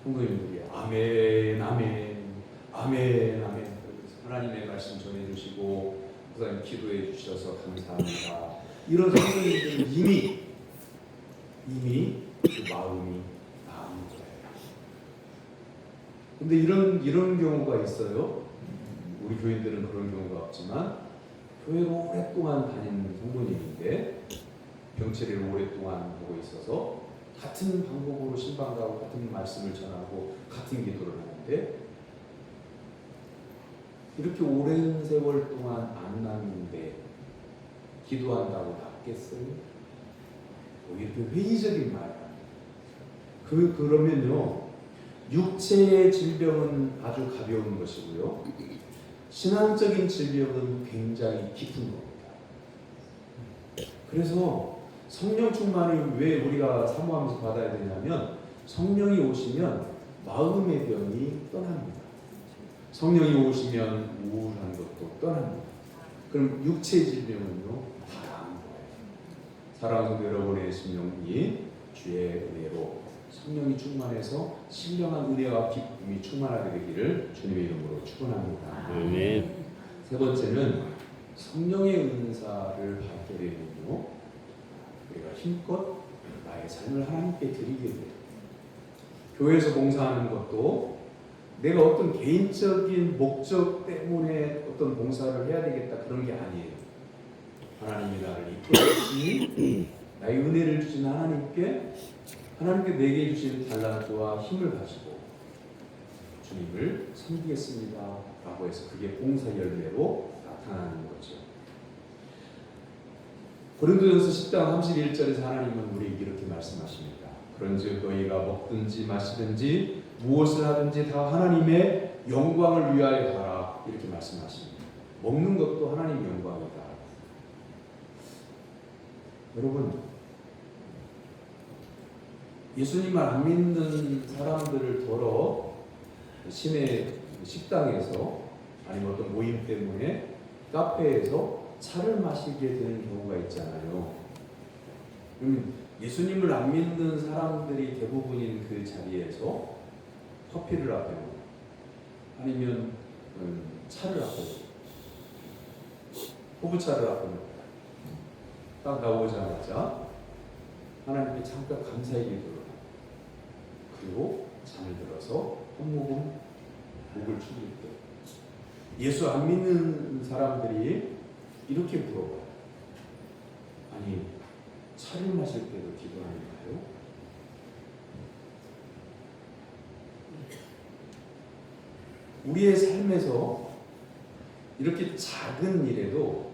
성도님들이 아멘 아멘 아멘 아멘 하나님의 말씀 전해주시고 그다음에 기도해 주셔서 감사합니다. 이런 성도님들은 이미 그 마음이 나은 거예요. 근데 이런 경우가 있어요. 우리 교인들은 그런 경우가 없지만 교회로 오랫동안 다니는 성도님인데 병치레를 오랫동안 보고 있어서 같은 방법으로 신방 가고 같은 말씀을 전하고 같은 기도를 하는데 이렇게 오랜 세월 동안 안 났는데 기도한다고 낫겠어요? 이렇게 회의적인 말이야. 그러면요, 육체의 질병은 아주 가벼운 것이고요, 신앙적인 질병은 굉장히 깊은 겁니다. 그래서 성령 충만을 왜 우리가 사모하면서 받아야 되냐면 성령이 오시면 마음의 병이 떠납니다. 성령이 오시면 우울한 것도 떠납니다. 그럼 육체의 질병은요, 다 나은 거예요. 사랑하는 여러분의 심령이 주의 은혜로 성령이 충만해서 신령한 은혜와 기쁨이 충만하게 되기를 주님의 이름으로 축원합니다. 아멘. 세 번째는 성령의 은사를 받게 되면요, 우리가 힘껏 나의 삶을 하나님께 드리게 돼요. 교회에서 봉사하는 것도 내가 어떤 개인적인 목적 때문에 어떤 봉사를 해야 되겠다 그런 게 아니에요. 하나님이 나를 이끌어 주시니 나의 은혜를 주신 하나님께 내게 주신 달란트와 힘을 가지고 주님을 섬기겠습니다 라고 해서 그게 봉사 열매로 나타나는 거죠. 고린도전서 10장 31절에서 하나님은 우리에게 이렇게 말씀하십니다. 그런즉 너희가 먹든지 마시든지 무엇을 하든지 다 하나님의 영광을 위하여 하라 이렇게 말씀하십니다. 먹는 것도 하나님의 영광이다. 여러분, 예수님을 안 믿는 사람들을 더러 시내 식당에서 아니면 어떤 모임 때문에 카페에서 차를 마시게 되는 경우가 있잖아요. 예수님을 안 믿는 사람들이 대부분인 그 자리에서 커피를 앞에 놓고 아니면 차를 앞에 놓고 호부차를 앞에 놓고 딱 나오자마자 하나님께 잠깐 감사의 기도를 하고 그리고 잠을 들어서 한 모금 목을 축일 때 예수 안 믿는 사람들이 이렇게 물어봐요. 아니, 차를 마실 때도 기도하는가요? 우리의 삶에서 이렇게 작은 일에도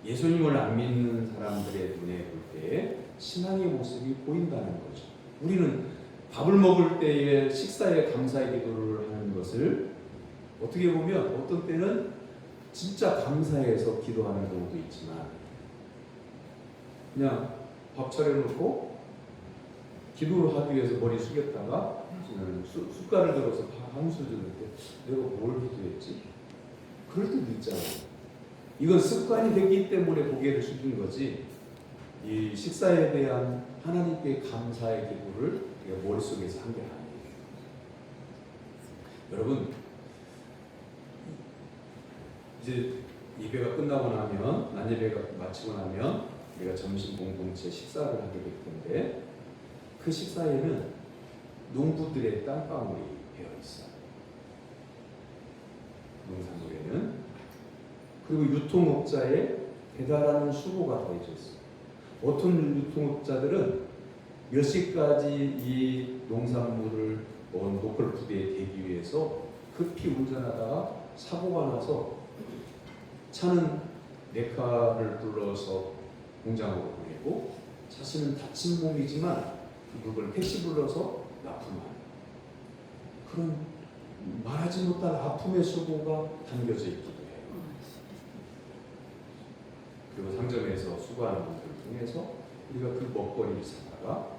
예수님을 안 믿는 사람들의 눈에 볼 때 신앙의 모습이 보인다는 거죠. 우리는 밥을 먹을 때에 식사에 감사의 기도를 하는 것을 어떻게 보면 어떤 때는 진짜 감사해서 기도하는 경우도 있지만 그냥 밥 차려놓고 기도를 하기 위해서 머리 숙였다가 숟갈을 들어서 한 수 줄 때 내가 뭘 기도했지? 그럴 때도 있잖아요. 이건 습관이 되기 때문에 고개를 숙인 거지 이 식사에 대한 하나님께 감사의 기도를 우리가 머릿속에서 한 게 아니에요. 여러분, 이제 예배가 끝나고 나면, 난예배가 마치고 나면 우리가 점심 공동체 식사를 하게 될 텐데, 그 식사에는 농부들의 땀방울이 배어 있어요. 농산물에는. 그리고 유통업자의 배달하는 수고가 더해져 있어요. 어떤 유통업자들은 몇 시까지 이 농산물을 로컬 푸드에 대기 위해서 급히 운전하다가 사고가 나서 차는 레카를 불러서 공장으로 보내고 자신은 다친 몸이지만 그걸 택시 불러서 납품하는 그런 말하지 못할 아픔의 수고가 담겨져 있기도 해요. 그리고 상점에서 수고하는 분들을 통해서 우리가 그 먹거리를 사다가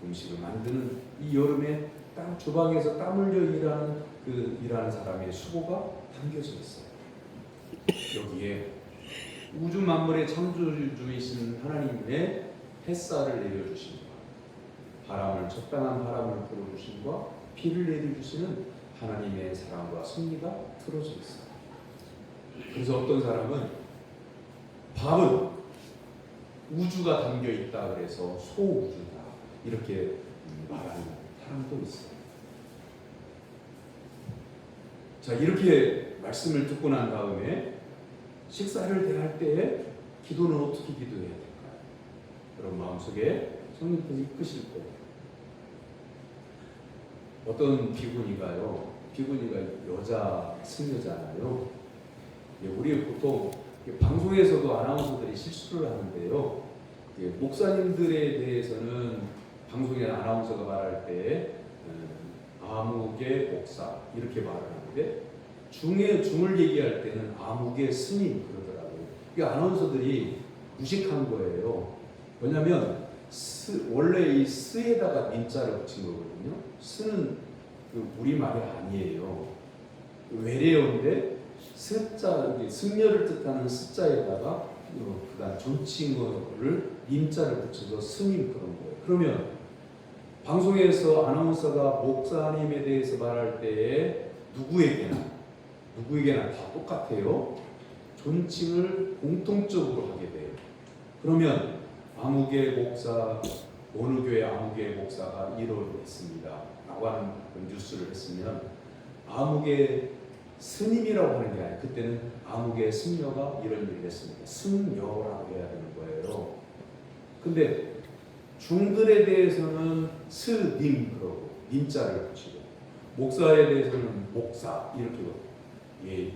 음식을 만드는 이 여름에 주방에서 땀 흘려 일하는 사람의 수고가 담겨져 있어요. 여기에 우주 만물의 창조주이신 하나님의 햇살을 내려주심과 바람을 적당한 바람을 불어주심과 비를 내려주시는 하나님의 사랑과 섭리가 틀어져 있어요. 그래서 어떤 사람은 밥은 우주가 담겨 있다 그래서 소우주다 이렇게 말하는 사람도 있어요. 자, 이렇게 말씀을 듣고 난 다음에 식사를 대할 때에 기도는 어떻게 기도해야 될까요? 여러분 마음속에 성령께서 이끄실 거예요. 어떤 비구니가요. 비구니가 여자 승려잖아요. 우리 보통 방송에서도 아나운서들이 실수를 하는데요. 목사님들에 대해서는 방송에 아나운서가 말할 때 아무개 목사 이렇게 말을 하는데 중을 얘기할 때는 아무개 스님 그러더라고요. 이 아나운서들이 무식한 거예요. 왜냐하면 원래 이 스에다가 민자를 붙인 거거든요. 스는 그 우리말이 아니에요. 외래어인데 스자, 승려를 뜻하는 스자에다가 그다음 존칭어를 민자를 붙여서 스님 그런 거예요. 그러면 방송에서 아나운서가 목사님에 대해서 말할 때에 누구에게나 다 똑같아요. 존칭을 공통적으로 하게 돼요. 그러면 아무개 목사, 어느 교회 아무개 목사가 이러했습니다 라고 하는 뉴스를 했으면 아무개 스님이라고 하는 게 아니에요. 그때는 아무개 승려가 이런 일을 했습니다. 승려라고 해야 되는 거예요. 근데 중들에 대해서는 스님 그러고 님자를 붙이고 목사에 대해서는 목사 이렇게 이게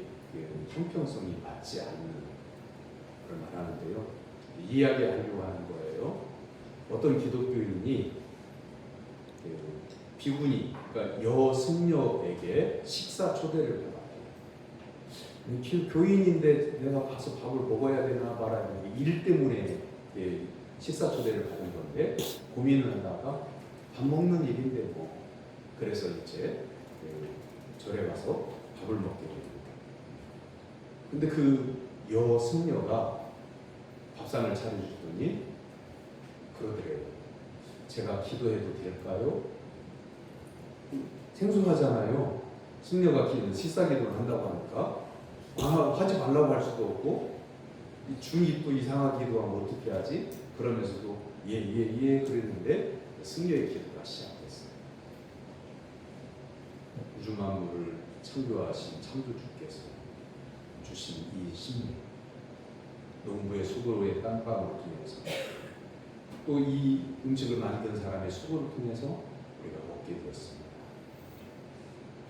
형평성이 맞지 않는 그런 말 하는데요. 이야기하려고 하는 거예요. 어떤 기독교인이 비구니 그러니까 여승려에게 식사 초대를 해봤대요. 교인인데 내가 가서 밥을 먹어야 되나 말아야 되나 일 때문에 식사 초대를 받은 건데 고민을 하다가 밥 먹는 일인데 뭐 그래서 이제 절에 가서 밥을 먹게 됩니다. 근데 그 여승려가 밥상을 차려주더니 그러더래요. 제가 기도해도 될까요? 생소하잖아요. 승려가 식사 기도를 한다고 하니까 하지 말라고 할 수도 없고 중이 또 이상하게 기도하면 어떻게 하지? 그러면서도 예 그랬는데 승려의 기도가 시작됐어요. 우주 만물을 창조하신 창조주께서 주신 이 신뢰 농부의 수고로의 땀방울을 통해서 또 이 음식을 만든 사람의 수고를 통해서 우리가 먹게 되었습니다.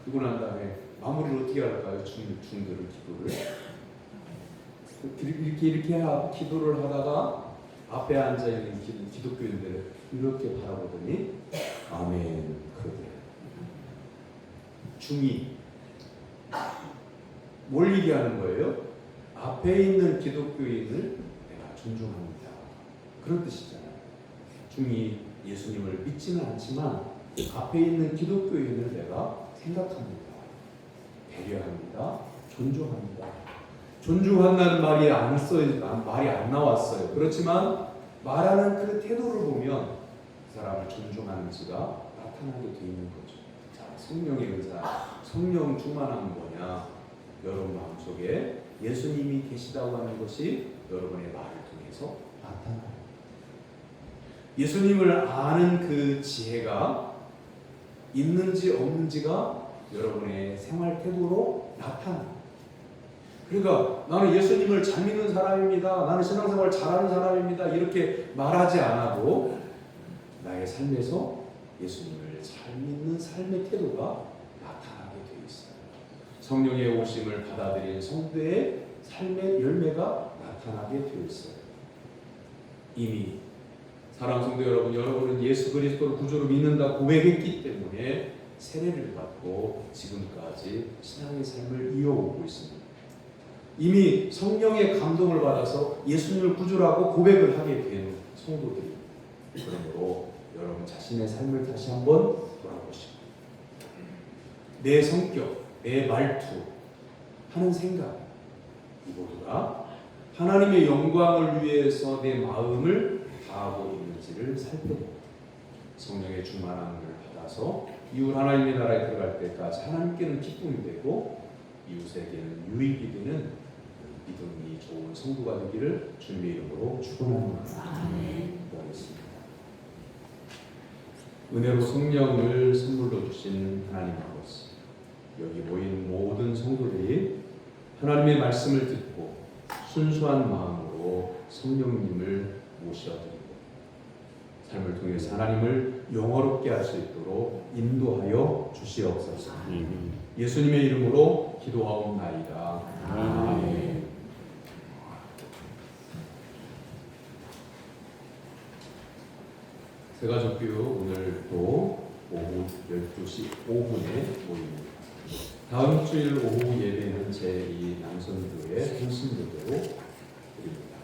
그리고 난 다음에 마무리를 어떻게 할까요? 중들을 기도를 이렇게 기도를 하다가 앞에 앉아 있는 기독교인들을 이렇게 바라보더니 아멘 그러더래요. 중이 뭘 얘기하는 거예요? 앞에 있는 기독교인을 내가 존중합니다. 그런 뜻이잖아요. 중이 예수님을 믿지는 않지만 앞에 있는 기독교인을 내가 생각합니다. 배려합니다. 존중합니다. 존중한다는 말이 안 나왔어요. 그렇지만 말하는 그 태도를 보면 그 사람을 존중하는지가 나타나게 돼 있는 거죠. 자, 성령의 은사, 성령 충만함은 뭐냐? 여러분 마음속에 예수님이 계시다고 하는 것이 여러분의 말을 통해서 나타나요. 예수님을 아는 그 지혜가 있는지 없는지가 여러분의 생활 태도로 나타나요. 그러니까 나는 예수님을 잘 믿는 사람입니다. 나는 신앙생활 잘하는 사람입니다. 이렇게 말하지 않아도 나의 삶에서 예수님을 잘 믿는 삶의 태도가 나타나게 되어 있어요. 성령의 오심을 받아들인 성도의 삶의 열매가 나타나게 되어 있어요. 이미 사랑하는 성도 여러분, 여러분은 예수 그리스도를 구주로 믿는다 고백했기 때문에 세례를 받고 지금까지 신앙의 삶을 이어오고 있습니다. 이미 성령의 감동을 받아서 예수님을 구주라고 고백을 하게 된 성도들이, 그러므로 여러분 자신의 삶을 다시 한번 돌아보시고 내 성격, 내 말투, 하는 생각, 이 모두가 하나님의 영광을 위해서 내 마음을 다하고 있는지를 살펴보고 성령의 충만함을 받아서 이웃 하나님의 나라에 들어갈 때까지 하나님께는 기쁨이 되고 이웃에게는 유익이 되는 믿음이 좋은 성도가 되기를 주님의 이름으로 축원합니다. 기도하겠습니다. 은혜로 성령을 선물로 주신 하나님 아버지, 여기 모인 모든 성도들이 하나님의 말씀을 듣고 순수한 마음으로 성령님을 모셔드리고 삶을 통해서 하나님을 영화롭게 할 수 있도록 인도하여 주시옵소서. 예수님의 이름으로 기도하옵나이다. 아멘. 세가족교육 오늘 또 오후 12시 5분에 모입니다. 다음 주일 오후 예배는 제2 남선교회 통신교대로 드립니다.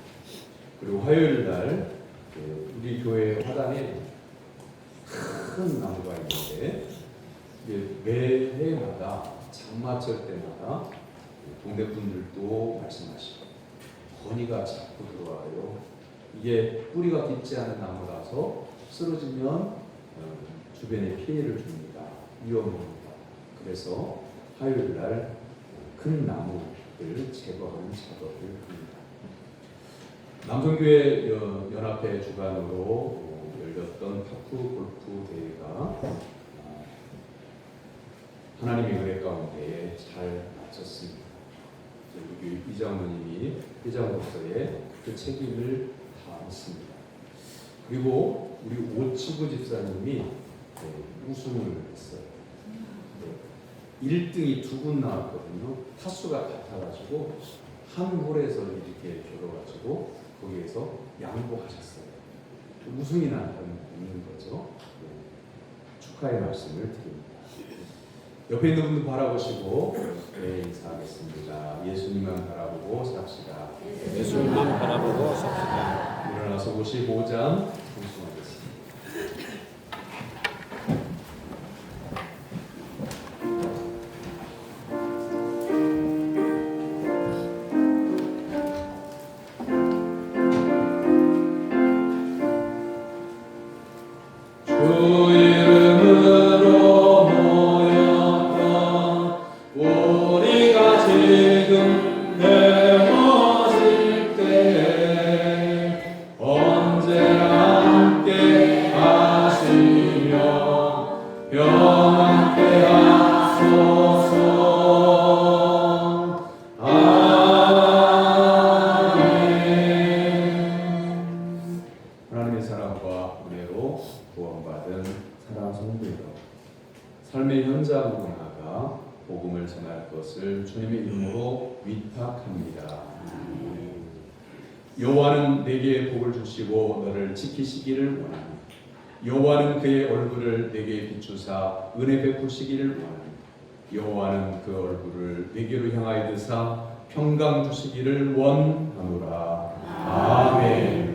그리고 화요일 날 우리 교회 화단에 큰 나무가 있는데 매해마다 장마철 때마다 동네 분들도 말씀하시고 건이가 자꾸 들어와요. 이게 뿌리가 깊지 않은 나무라서 쓰러지면 주변에 피해를 줍니다. 위험합니다. 그래서 화요일 날 큰 나무를 제거하는 작업을 합니다. 남성교회 연합회 주관으로 열렸던 파크 골프 대회가 하나님의 은혜 가운데 잘 마쳤습니다. 우리 이장모님이 회장으로서의 그 책임을 다했습니다. 그리고 우리 오치구 집사님이 우승을 했어요. 1등이 2분 나왔거든요. 타수가 같아가지고 한 홀에서 이렇게 겨뤄가지고 거기에서 양보하셨어요. 우승이 있는 거죠. 축하의 말씀을 드립니다. 옆에 있는 분들 바라보시고 인사하겠습니다. 예수님만 바라보고 삽시다. 예수님만 바라보고 삽시다. 일어나서 55장 봉송하겠습니다. 하나님의 사랑과 은혜로 구원받은 사랑하는 성도여, 삶의 현장으로 나아가 복음을 전할 것을 주님의 이름으로 위탁합니다. 여호와는 내게 복을 주시고 너를 지키시기를 원합니다. 여호와는 그의 얼굴을 내게 비추사 은혜 베푸시기를 원합니다. 여호와는 그 얼굴을 내게로 향하여 드사 평강 주시기를 원하노라. 아멘.